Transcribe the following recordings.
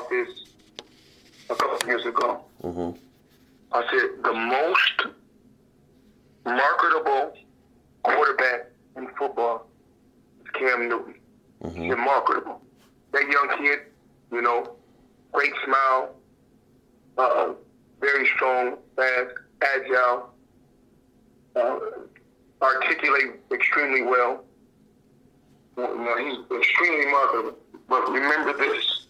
about this a couple of years ago. Mm-hmm. I said the most marketable quarterback in football is Cam Newton. Mm-hmm. He's marketable. That young kid, you know, great smile, very strong, fast, agile, articulate extremely well. You know, he's extremely marketable. But remember this,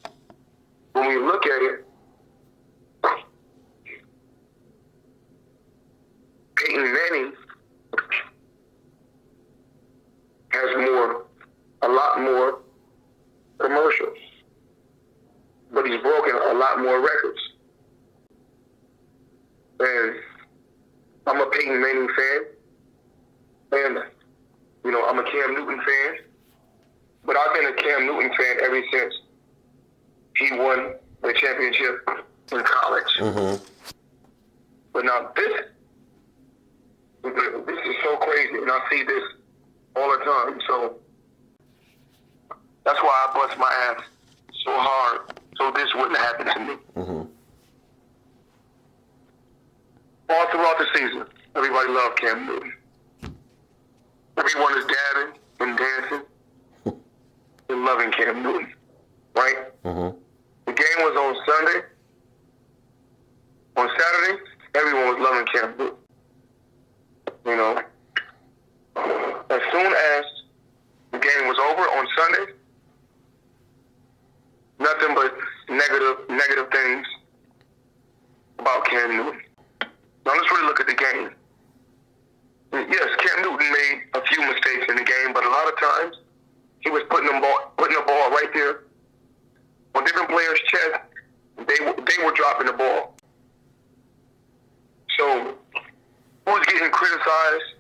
when we look at it, Peyton Manning has a lot more commercials, but he's broken a lot more records. And I'm a Peyton Manning fan, and you know, I'm a Cam Newton fan, but I've been a Cam Newton fan ever since he won the championship in college. Mm-hmm. But now this is so crazy, and I see this all the time. So that's why I bust my ass so hard so this wouldn't happen to me. Mm-hmm. All throughout the season, everybody loved Cam Newton. Everyone is dabbing and dancing and loving Cam Newton, right? Mm-hmm. The game was on Sunday. On Saturday, everyone was loving Cam Newton. You know, as soon as the game was over on Sunday, nothing but negative things about Cam Newton. Now let's really look at the game. Yes, Cam Newton made a few mistakes in the game, but a lot of times he was putting the ball right there on different players' chest. They were dropping the ball. So who was getting criticized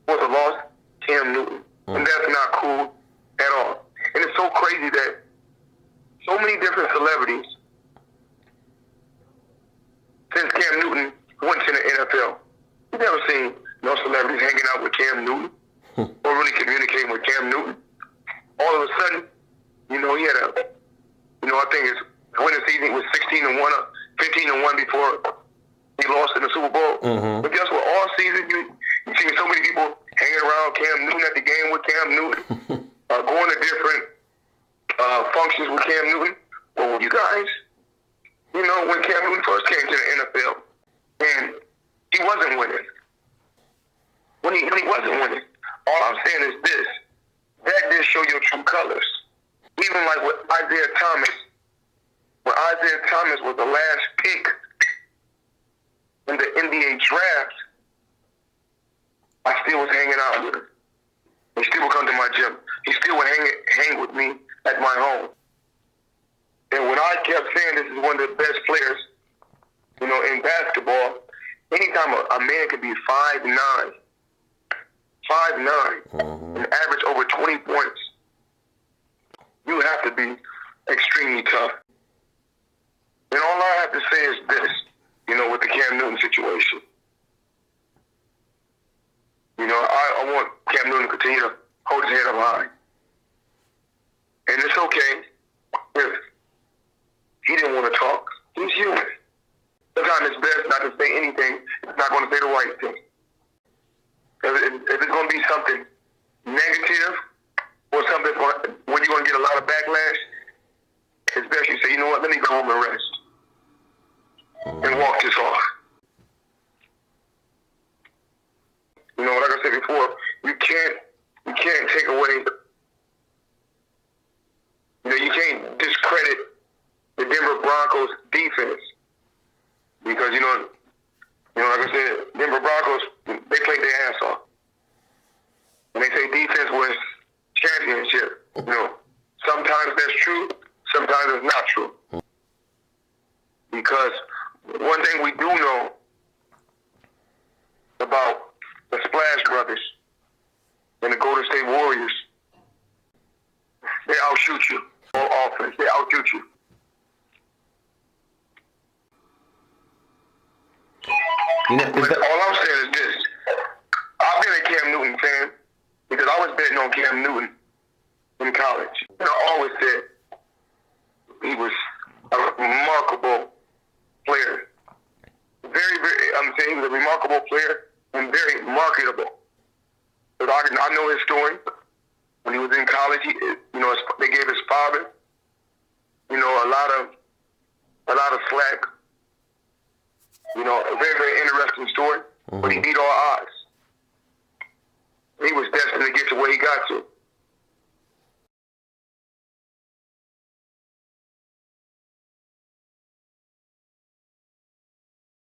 for the loss? Cam Newton. And that's not cool at all. And it's so crazy that so many different celebrities, since Cam Newton went to the NFL, you've never seen no celebrities hanging out with Cam Newton or really communicating with Cam Newton. All of a sudden, you know, he had I think his winning season was 16-1, 15-1 before he lost in the Super Bowl. Mm-hmm. But guess what? All season, you see so many people hanging around Cam Newton at the game with Cam Newton, going to different functions with Cam Newton. Well, you guys, you know, when Cam Newton first came to the NFL, and he wasn't winning. When he wasn't winning, all I'm saying is this: that did show your true colors. Even like with Isaiah Thomas, when Isaiah Thomas was the last pick in the NBA draft, I still was hanging out with him. He still would come to my gym. He still would hang with me at my home. And when I kept saying this is one of the best players, you know, in basketball, anytime a man can be 5'9", Mm-hmm. and average over 20 points, you have to be extremely tough. And all I have to say is this, you know, with the Cam Newton situation. You know, I want Cam Newton to continue to hold his head up high. And it's okay if he didn't want to talk. He's human. Sometimes it's best not to say anything. It's not going to say the right thing. If it's going to be something negative or something when you're going to get a lot of backlash, it's best you say, you know what, let me go home and rest and walk this off. You know, like I said before, you can't take away, you know, you can't discredit the Denver Broncos defense because, you know, like I said, Denver Broncos, they played their ass off. And they say defense wins championship. You know, sometimes that's true, sometimes it's not true. Because one thing we do know about the Splash Brothers and the Golden State Warriors, they outshoot you on offense. They outshoot you. You know, But all I'm saying is this. I've been a Cam Newton fan because I was betting on Cam Newton in college. And I always said I remarkable player and very marketable. But I know his story. When he was in college, they gave his father, a lot of slack. A very, very interesting story. But he beat all odds. He was destined to get to where he got to.